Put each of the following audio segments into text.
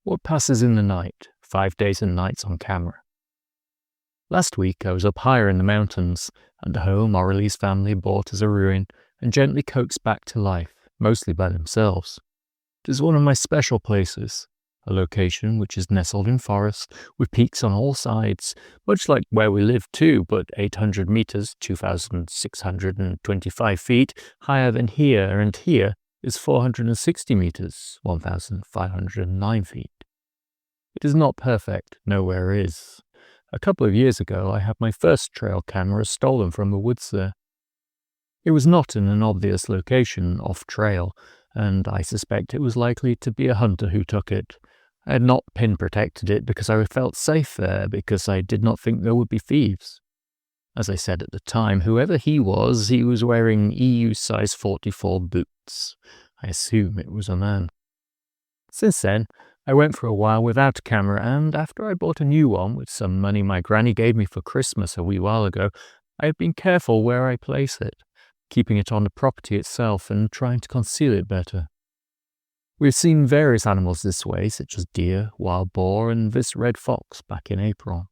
What passes in the night, 5 days and nights on camera. Last week I was up higher in the mountains, and the home Aurelie's family bought as a ruin and gently coaxed back to life, mostly by themselves. It is one of my special places, a location which is nestled in forest, with peaks on all sides, much like where we live too, but 800 meters, 2,625 feet, higher than here, and here is 460 meters, 1,509 feet. It is not perfect, nowhere is. A couple of years ago I had my first trail camera stolen from the woods there. It was not in an obvious location, off-trail, and I suspect it was likely to be a hunter who took it. I had not pin-protected it because I felt safe there, because I did not think there would be thieves. As I said at the time, whoever he was wearing EU size 44 boots. I assume it was a man. Since then, I went for a while without a camera, and after I bought a new one with some money my granny gave me for Christmas a wee while ago, I have been careful where I place it, keeping it on the property itself and trying to conceal it better. We've seen various animals this way, such as deer, wild boar, and this red fox back in April.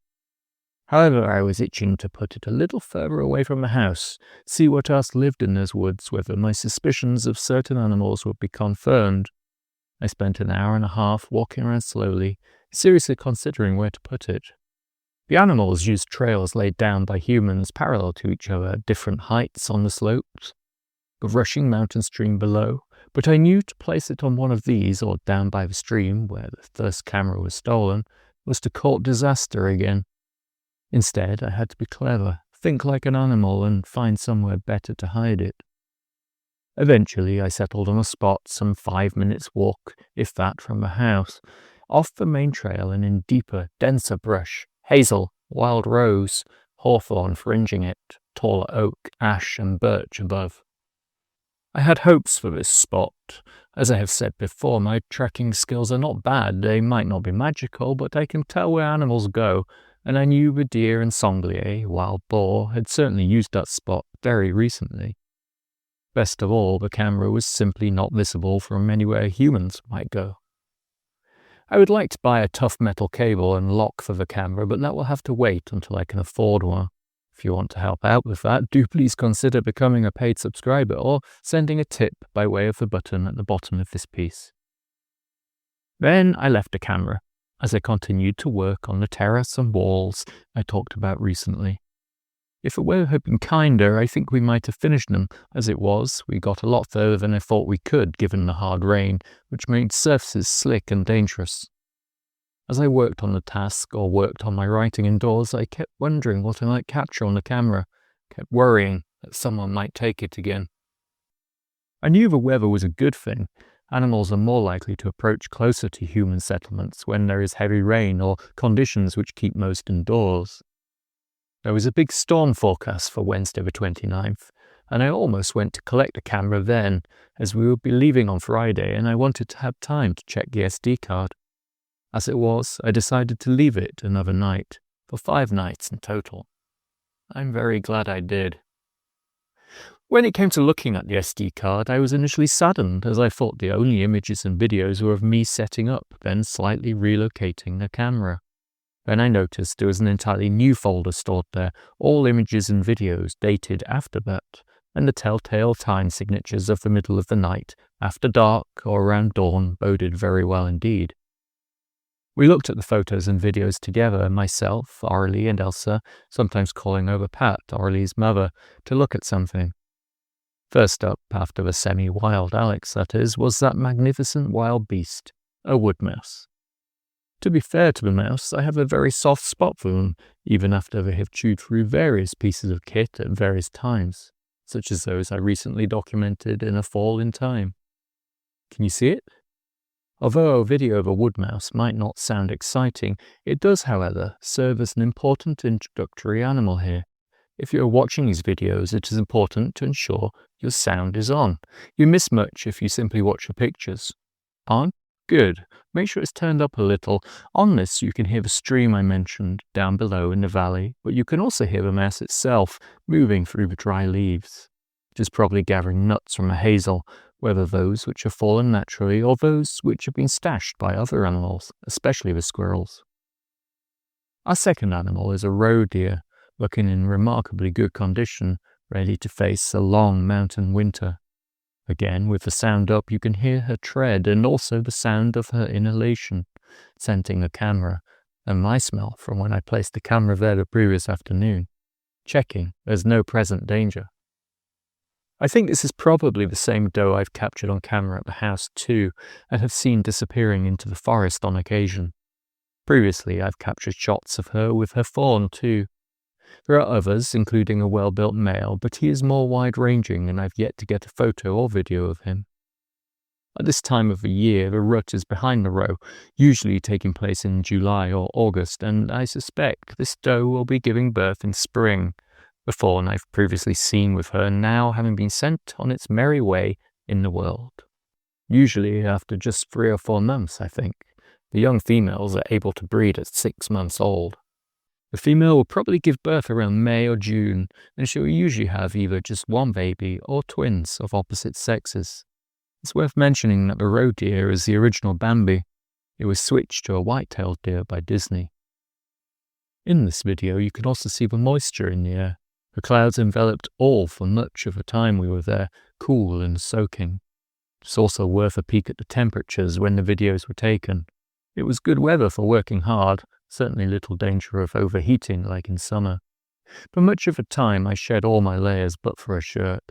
However, I was itching to put it a little further away from the house, see what else lived in those woods, whether my suspicions of certain animals would be confirmed. I spent an hour and a half walking around slowly, seriously considering where to put it. The animals used trails laid down by humans parallel to each other at different heights on the slopes, a rushing mountain stream below, but I knew to place it on one of these or down by the stream where the first camera was stolen was to court disaster again. Instead, I had to be clever, think like an animal, and find somewhere better to hide it. Eventually, I settled on a spot some 5 minutes' walk, if that, from the house, off the main trail and in deeper, denser brush, hazel, wild rose, hawthorn fringing it, taller oak, ash, and birch above. I had hopes for this spot. As I have said before, my tracking skills are not bad. They might not be magical, but I can tell where animals go, and I knew the deer and sanglier, wild boar, had certainly used that spot very recently. Best of all, the camera was simply not visible from anywhere humans might go. I would like to buy a tough metal cable and lock for the camera, but that will have to wait until I can afford one. If you want to help out with that, do please consider becoming a paid subscriber or sending a tip by way of the button at the bottom of this piece. Then I left the camera, as I continued to work on the terrace and walls I talked about recently. If the weather had been kinder, I think we might have finished them. As it was, we got a lot further than I thought we could, given the hard rain, which made surfaces slick and dangerous. As I worked on the task, or worked on my writing indoors, I kept wondering what I might capture on the camera, kept worrying that someone might take it again. I knew the weather was a good thing. Animals are more likely to approach closer to human settlements when there is heavy rain or conditions which keep most indoors. There was a big storm forecast for Wednesday the 29th, and I almost went to collect the camera then, as we would be leaving on Friday and I wanted to have time to check the SD card. As it was, I decided to leave it another night, for 5 nights in total. I'm very glad I did. When it came to looking at the SD card, I was initially saddened, as I thought the only images and videos were of me setting up, then slightly relocating the camera. Then I noticed there was an entirely new folder stored there, all images and videos dated after that, and the telltale time signatures of the middle of the night, after dark or around dawn, boded very well indeed. We looked at the photos and videos together, myself, Aurelie, and Elsa, sometimes calling over Pat, Aurelie's mother, to look at something. First up, after the semi-wild Alex, that is, was that magnificent wild beast, a wood mouse. To be fair to the mouse, I have a very soft spot for them, even after they have chewed through various pieces of kit at various times, such as those I recently documented in A Fall in Time. Can you see it? Although a video of a wood mouse might not sound exciting, it does, however, serve as an important introductory animal here. If you are watching these videos, it is important to ensure your sound is on. You miss much if you simply watch the pictures. On? Good. Make sure it's turned up a little. On this, you can hear the stream I mentioned down below in the valley, but you can also hear the mouse itself moving through the dry leaves. It is probably gathering nuts from a hazel, whether those which have fallen naturally or those which have been stashed by other animals, especially the squirrels. Our second animal is a roe deer, looking in remarkably good condition, ready to face a long mountain winter. Again, with the sound up, you can hear her tread and also the sound of her inhalation, scenting the camera, and my smell from when I placed the camera there the previous afternoon, checking there's no present danger. I think this is probably the same doe I've captured on camera at the house too, and have seen disappearing into the forest on occasion. Previously, I've captured shots of her with her fawn too. There are others, including a well-built male, but he is more wide-ranging and I've yet to get a photo or video of him. At this time of the year, the rut is behind the roe, usually taking place in July or August, and I suspect this doe will be giving birth in spring, the fawn I've previously seen with her now having been sent on its merry way in the world. Usually after just 3 or 4 months, I think. The young females are able to breed at 6 months old. The female will probably give birth around May or June, and she will usually have either just one baby or twins of opposite sexes. It's worth mentioning that the roe deer is the original Bambi. It was switched to a white-tailed deer by Disney. In this video, you can also see the moisture in the air. The clouds enveloped all for much of the time we were there, cool and soaking. It's also worth a peek at the temperatures when the videos were taken. It was good weather for working hard, certainly little danger of overheating like in summer. But much of the time I shed all my layers but for a shirt.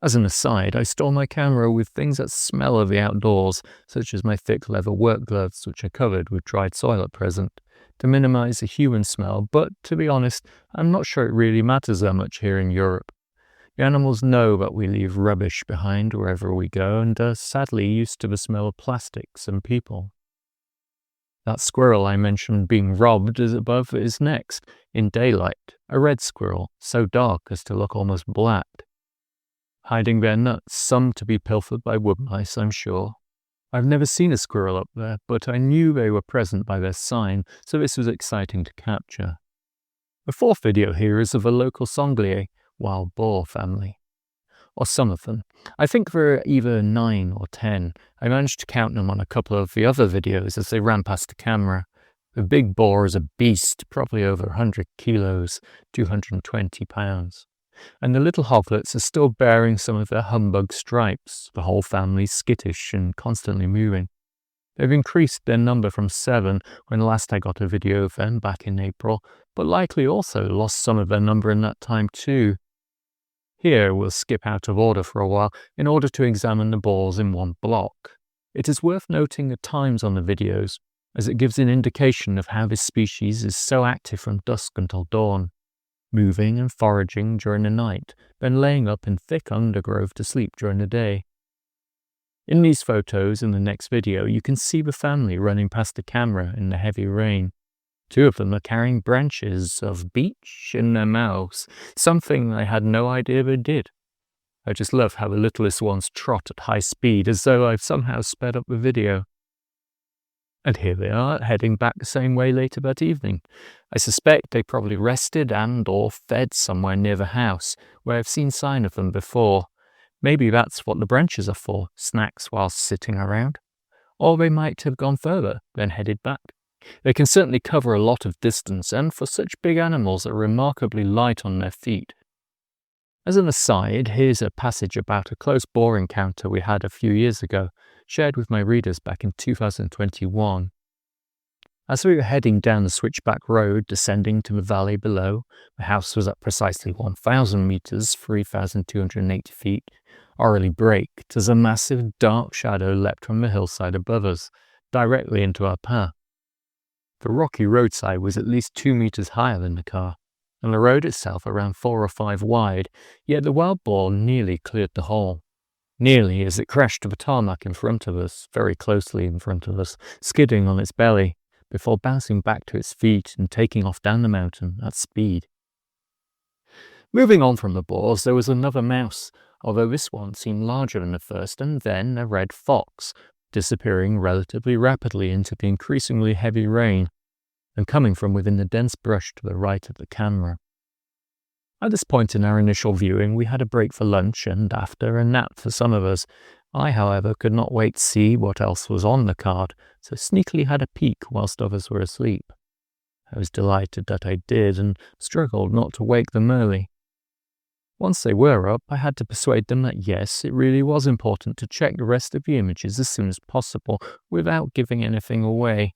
As an aside, I store my camera with things that smell of the outdoors, such as my thick leather work gloves, which are covered with dried soil at present, to minimize the human smell, but to be honest, I'm not sure it really matters that much here in Europe. The animals know that we leave rubbish behind wherever we go and are sadly used to the smell of plastics and people. That squirrel I mentioned being robbed is above is next, in daylight, a red squirrel, so dark as to look almost black. Hiding their nuts, some to be pilfered by wood mice, I'm sure. I've never seen a squirrel up there, but I knew they were present by their sign, so this was exciting to capture. The fourth video here is of a local sanglier, wild boar family. Or some of them. I think there are either 9 or 10. I managed to count them on a couple of the other videos as they ran past the camera. The big boar is a beast, probably over 100 kilos, 220 pounds. And the little hoglets are still bearing some of their humbug stripes, the whole family skittish and constantly moving. They've increased their number from 7 when last I got a video of them back in April, but likely also lost some of their number in that time too. Here we'll skip out of order for a while in order to examine the boars in one block. It is worth noting the times on the videos, as it gives an indication of how this species is so active from dusk until dawn, moving and foraging during the night, then laying up in thick undergrowth to sleep during the day. In these photos in the next video, you can see the family running past the camera in the heavy rain. 2 of them are carrying branches of beech in their mouths, something I had no idea they did. I just love how the littlest ones trot at high speed as though I've somehow sped up the video. And here they are, heading back the same way later that evening. I suspect they probably rested and or fed somewhere near the house, where I've seen sign of them before. Maybe that's what the branches are for, snacks whilst sitting around. Or they might have gone further, then headed back. They can certainly cover a lot of distance, and for such big animals are remarkably light on their feet. As an aside, here's a passage about a close boar encounter we had a few years ago, shared with my readers back in 2021. As we were heading down the switchback road, descending to the valley below, the house was at precisely 1,000 meters, 3,280 feet, orally braked as a massive dark shadow leapt from the hillside above us, directly into our path. The rocky roadside was at least 2 meters higher than the car, and the road itself around 4 or 5 wide, yet the wild boar nearly cleared the whole. Nearly as it crashed to the tarmac in front of us, very closely in front of us, skidding on its belly, before bouncing back to its feet and taking off down the mountain at speed. Moving on from the boars, there was another mouse, although this one seemed larger than the first, and then a red fox, disappearing relatively rapidly into the increasingly heavy rain, and coming from within the dense brush to the right of the camera. At this point in our initial viewing, we had a break for lunch and after a nap for some of us. I, however, could not wait to see what else was on the card, so sneakily had a peek whilst others were asleep. I was delighted that I did and struggled not to wake them early. Once they were up, I had to persuade them that yes, it really was important to check the rest of the images as soon as possible without giving anything away.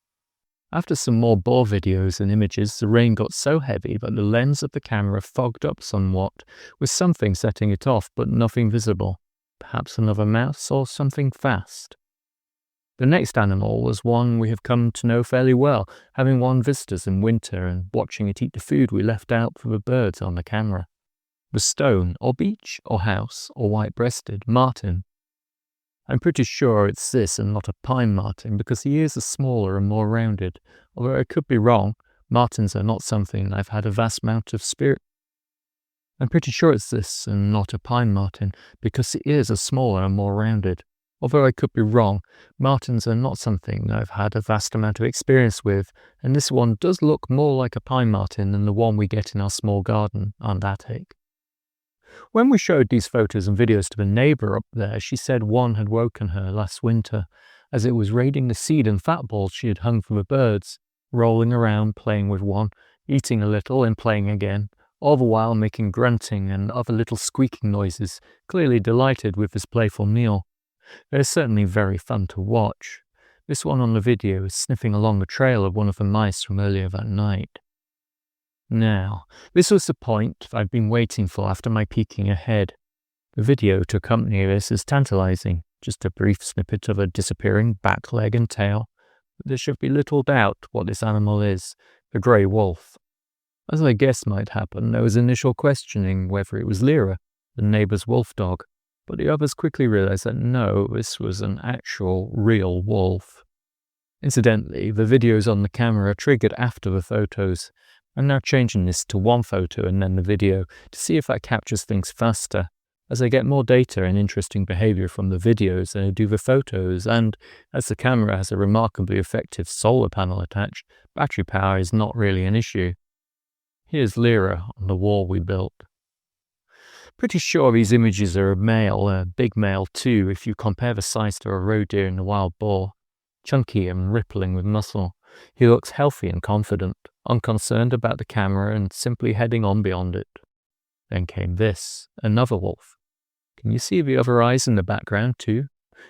After some more boar videos and images, the rain got so heavy that the lens of the camera fogged up somewhat, with something setting it off but nothing visible. Perhaps another mouse or something fast. The next animal was one we have come to know fairly well, having warned visitors in winter and watching it eat the food we left out for the birds on the camera. The stone, or beech, or house, or white-breasted martin. I'm pretty sure it's this and not a pine martin because the ears are smaller and more rounded. Although I could be wrong, martins are not something I've had a vast amount of spirit. I'm pretty sure it's this and not a pine martin because the ears are smaller and more rounded. Although I could be wrong, martins are not something I've had a vast amount of experience with, and this one does look more like a pine martin than the one we get in our small garden on Attic. When we showed these photos and videos to the neighbour up there, she said one had woken her last winter, as it was raiding the seed and fat balls she had hung from the birds, rolling around, playing with one, eating a little and playing again, all the while making grunting and other little squeaking noises, clearly delighted with this playful meal. They are certainly very fun to watch. This one on the video is sniffing along the trail of one of the mice from earlier that night. Now, this was the point I've been waiting for after my peeking ahead. The video to accompany this is tantalizing, just a brief snippet of a disappearing back leg and tail. But there should be little doubt what this animal is, the grey wolf. As I guessed might happen, there was initial questioning whether it was Lyra, the neighbour's wolf dog, but the others quickly realised that no, this was an actual, real wolf. Incidentally, the videos on the camera are triggered after the photos. I'm now changing this to one photo and then the video to see if that captures things faster, as I get more data and interesting behaviour from the videos than I do the photos, and as the camera has a remarkably effective solar panel attached, battery power is not really an issue. Here's Lyra on the wall we built. Pretty sure these images are a male, a big male too, if you compare the size to a roe deer and a wild boar. Chunky and rippling with muscle. He looks healthy and confident, unconcerned about the camera and simply heading on beyond it. Then came this, another wolf. Can you see the other eyes in the background too?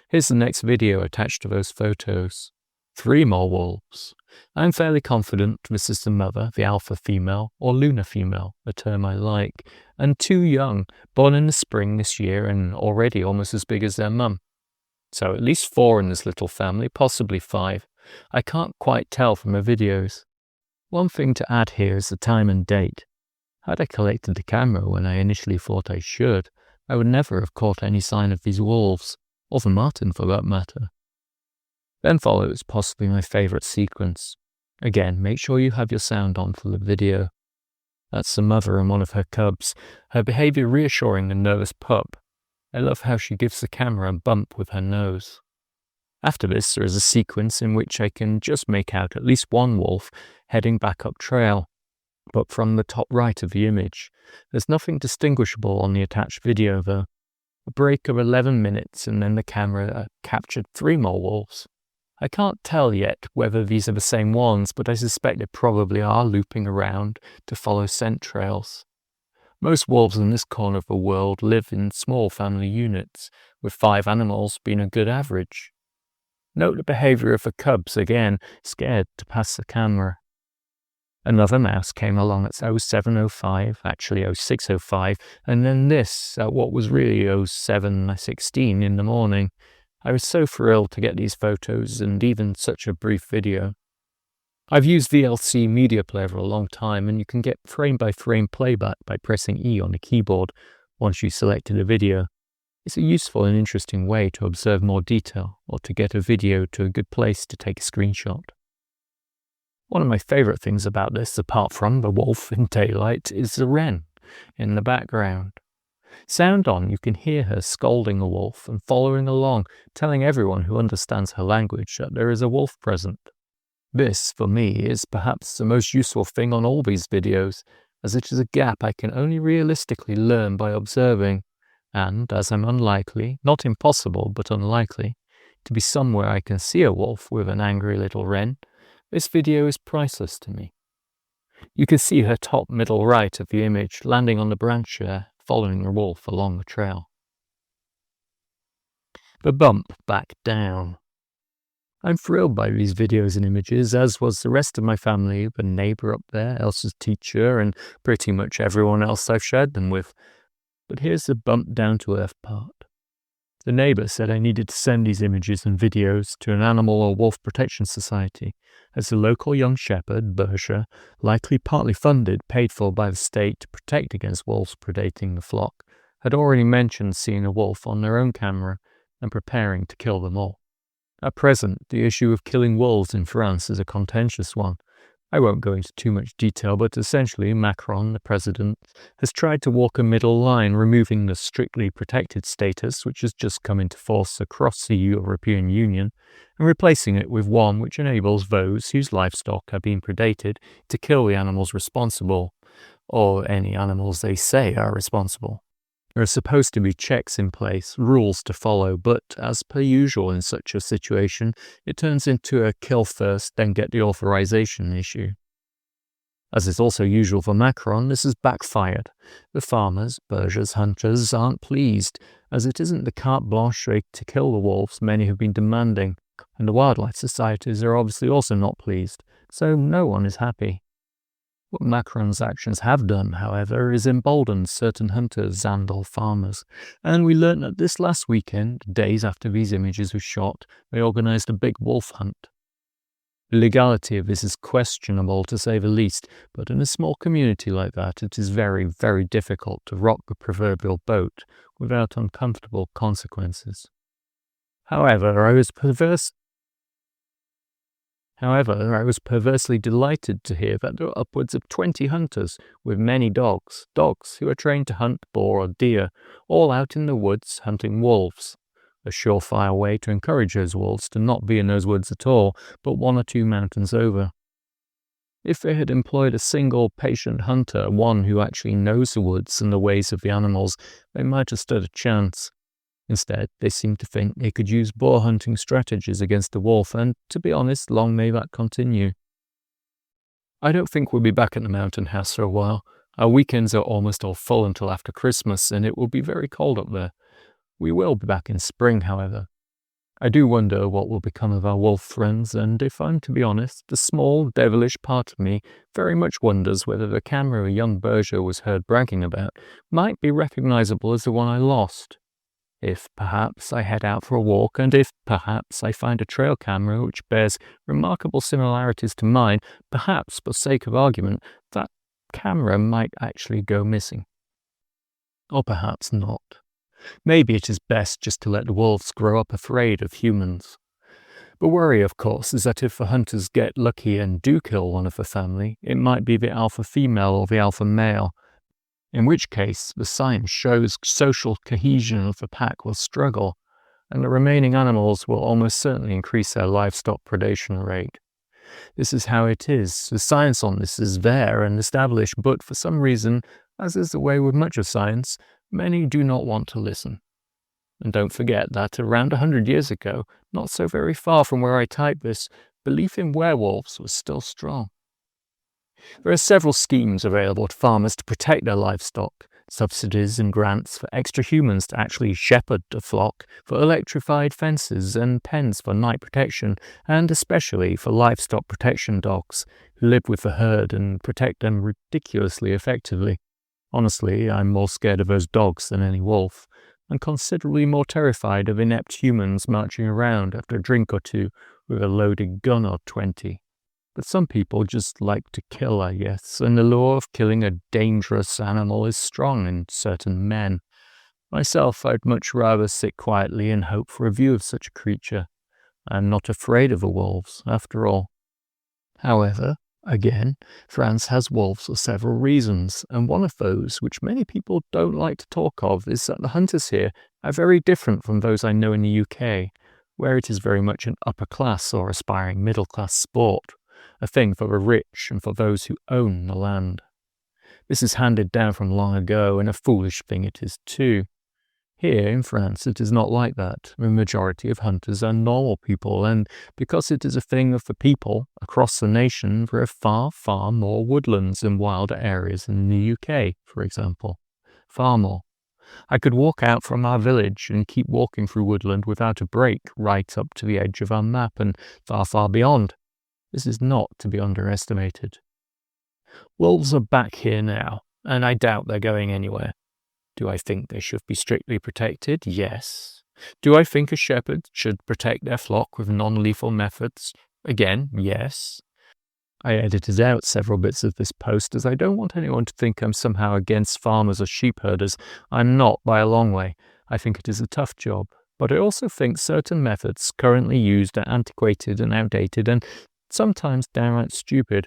Here's the next video attached to those photos. 3 more wolves. I'm fairly confident this is the mother, the alpha female, or lunar female, a term I like, and 2 young, born in the spring this year and already almost as big as their mum. So at least 4 in this little family, possibly 5. I can't quite tell from the videos. One thing to add here is the time and date. Had I collected the camera when I initially thought I should, I would never have caught any sign of these wolves, or the marten for that matter. Then follows possibly my favourite sequence. Again, make sure you have your sound on for the video. That's the mother and one of her cubs, her behaviour reassuring the nervous pup. I love how she gives the camera a bump with her nose. After this, there is a sequence in which I can just make out at least one wolf heading back up trail, but from the top right of the image. There's nothing distinguishable on the attached video though. A break of 11 minutes and then the camera captured 3 more wolves. I can't tell yet whether these are the same ones, but I suspect they probably are looping around to follow scent trails. Most wolves in this corner of the world live in small family units, with 5 animals being a good average. Note the behaviour of the cubs again, scared to pass the camera. Another mouse came along at 07:05, actually 06:05, and then this at what was really 07:16 in the morning. I was so thrilled to get these photos and even such a brief video. I've used VLC Media Player for a long time, and you can get frame-by-frame playback by pressing E on the keyboard once you selected a video. It's a useful and interesting way to observe more detail or to get a video to a good place to take a screenshot. One of my favourite things about this, apart from the wolf in daylight, is the wren in the background. Sound on, you can hear her scolding the wolf and following along, telling everyone who understands her language that there is a wolf present. This, for me, is perhaps the most useful thing on all these videos, as it is a gap I can only realistically learn by observing, and as I'm unlikely, not impossible, but unlikely, to be somewhere I can see a wolf with an angry little wren, this video is priceless to me. You can see her top middle right of the image landing on the branch there, following the wolf along the trail. The bump back down. I'm thrilled by these videos and images, as was the rest of my family, the neighbour up there, Elsa's teacher, and pretty much everyone else I've shared them with. But here's the bump down to earth part. The neighbour said I needed to send these images and videos to an animal or wolf protection society, as the local young shepherd, Berger, likely partly funded, paid for by the state to protect against wolves predating the flock, had already mentioned seeing a wolf on their own camera and preparing to kill them all. At present, the issue of killing wolves in France is a contentious one. I won't go into too much detail, but essentially Macron, the president, has tried to walk a middle line, removing the strictly protected status which has just come into force across the European Union, and replacing it with one which enables those whose livestock are being predated to kill the animals responsible, or any animals they say are responsible. There are supposed to be checks in place, rules to follow, but as per usual in such a situation, it turns into a kill first, then get the authorization issue. As is also usual for Macron, this has backfired. The farmers, Berger's hunters, aren't pleased, as it isn't the carte blanche to kill the wolves many have been demanding, and the wildlife societies are obviously also not pleased, so no one is happy. What Macron's actions have done, however, is emboldened certain hunters and or farmers, and we learnt that this last weekend, days after these images were shot, they organised a big wolf hunt. The legality of this is questionable to say the least, but in a small community like that it is very, very difficult to rock the proverbial boat without uncomfortable consequences. However, I was perversely delighted to hear that there are upwards of 20 hunters, with many dogs who are trained to hunt boar or deer, all out in the woods hunting wolves. A surefire way to encourage those wolves to not be in those woods at all, but 1 or 2 mountains over. If they had employed a single patient hunter, one who actually knows the woods and the ways of the animals, they might have stood a chance. Instead, they seem to think they could use boar hunting strategies against the wolf, and, to be honest, long may that continue. I don't think we'll be back at the mountain house for a while. Our weekends are almost all full until after Christmas, and it will be very cold up there. We will be back in spring, however. I do wonder what will become of our wolf friends, and if I'm to be honest, the small, devilish part of me very much wonders whether the camera young Berger was heard bragging about might be recognizable as the one I lost. If perhaps I head out for a walk, and if perhaps I find a trail camera which bears remarkable similarities to mine, perhaps, for sake of argument, that camera might actually go missing. Or perhaps not. Maybe it is best just to let the wolves grow up afraid of humans. The worry, of course, is that if the hunters get lucky and do kill one of the family, it might be the alpha female or the alpha male, in which case the science shows social cohesion of the pack will struggle, and the remaining animals will almost certainly increase their livestock predation rate. This is how it is. The science on this is there and established, but for some reason, as is the way with much of science, many do not want to listen. And don't forget that around 100 years ago, not so very far from where I type this, belief in werewolves was still strong. There are several schemes available to farmers to protect their livestock, subsidies and grants for extra humans to actually shepherd the flock, for electrified fences and pens for night protection, and especially for livestock protection dogs who live with the herd and protect them ridiculously effectively. Honestly, I'm more scared of those dogs than any wolf, and considerably more terrified of inept humans marching around after a drink or two with a loaded gun or 20. But some people just like to kill, I guess, and the lure of killing a dangerous animal is strong in certain men. Myself, I'd much rather sit quietly and hope for a view of such a creature. I'm not afraid of the wolves, after all. However, again, France has wolves for several reasons, and one of those, which many people don't like to talk of, is that the hunters here are very different from those I know in the UK, where it is very much an upper class or aspiring middle class sport, a thing for the rich and for those who own the land. This is handed down from long ago, and a foolish thing it is too. Here in France, it is not like that. The majority of hunters are normal people, and because it is a thing of the people across the nation, there are far, far more woodlands and wilder areas in the UK, for example. Far more. I could walk out from our village and keep walking through woodland without a break right up to the edge of our map and far, far beyond. This is not to be underestimated. Wolves are back here now, and I doubt they're going anywhere. Do I think they should be strictly protected? Yes. Do I think a shepherd should protect their flock with non-lethal methods? Again, yes. I edited out several bits of this post as I don't want anyone to think I'm somehow against farmers or sheep herders. I'm not by a long way. I think it is a tough job. But I also think certain methods currently used are antiquated and outdated and sometimes downright stupid.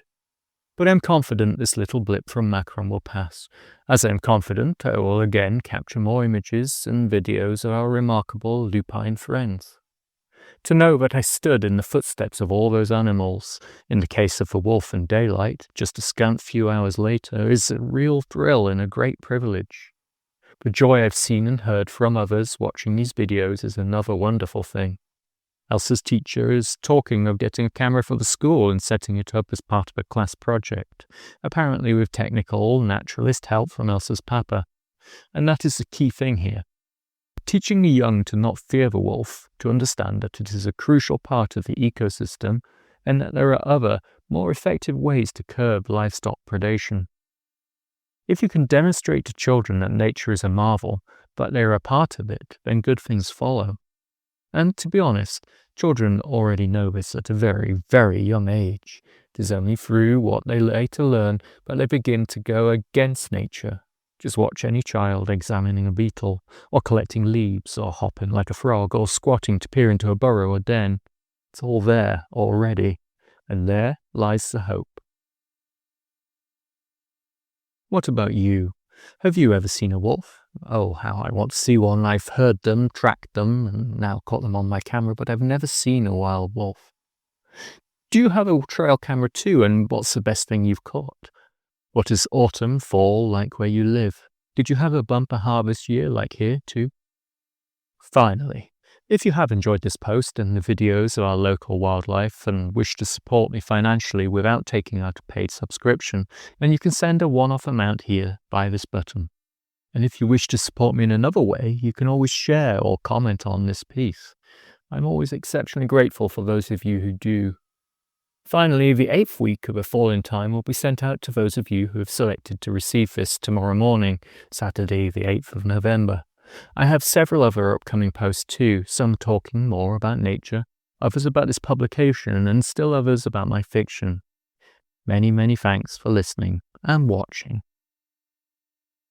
But I'm confident this little blip from Macron will pass, as I'm confident I will again capture more images and videos of our remarkable lupine friends. To know that I stood in the footsteps of all those animals, in the case of the wolf in daylight, just a scant few hours later, is a real thrill and a great privilege. The joy I've seen and heard from others watching these videos is another wonderful thing. Elsa's teacher is talking of getting a camera for the school and setting it up as part of a class project, apparently with technical, naturalist help from Elsa's papa. And that is the key thing here. Teaching the young to not fear the wolf, to understand that it is a crucial part of the ecosystem, and that there are other, more effective ways to curb livestock predation. If you can demonstrate to children that nature is a marvel, but they are a part of it, then good things follow. And to be honest, children already know this at a very, very young age. It is only through what they later learn that they begin to go against nature. Just watch any child examining a beetle, or collecting leaves, or hopping like a frog, or squatting to peer into a burrow or den. It's all there already, and there lies the hope. What about you? Have you ever seen a wolf? Oh, how I want to see one. I've heard them, tracked them, and now caught them on my camera, but I've never seen a wild wolf. Do you have a trail camera too, and what's the best thing you've caught? What is autumn, fall like where you live? Did you have a bumper harvest year like here too? Finally, if you have enjoyed this post and the videos of our local wildlife and wish to support me financially without taking out a paid subscription, then you can send a one-off amount here by this button. And if you wish to support me in another way, you can always share or comment on this piece. I'm always exceptionally grateful for those of you who do. Finally, the 8th week of A Fall in Time will be sent out to those of you who have selected to receive this tomorrow morning, Saturday the 8th of November. I have several other upcoming posts too, some talking more about nature, others about this publication, and still others about my fiction. Many, many thanks for listening and watching.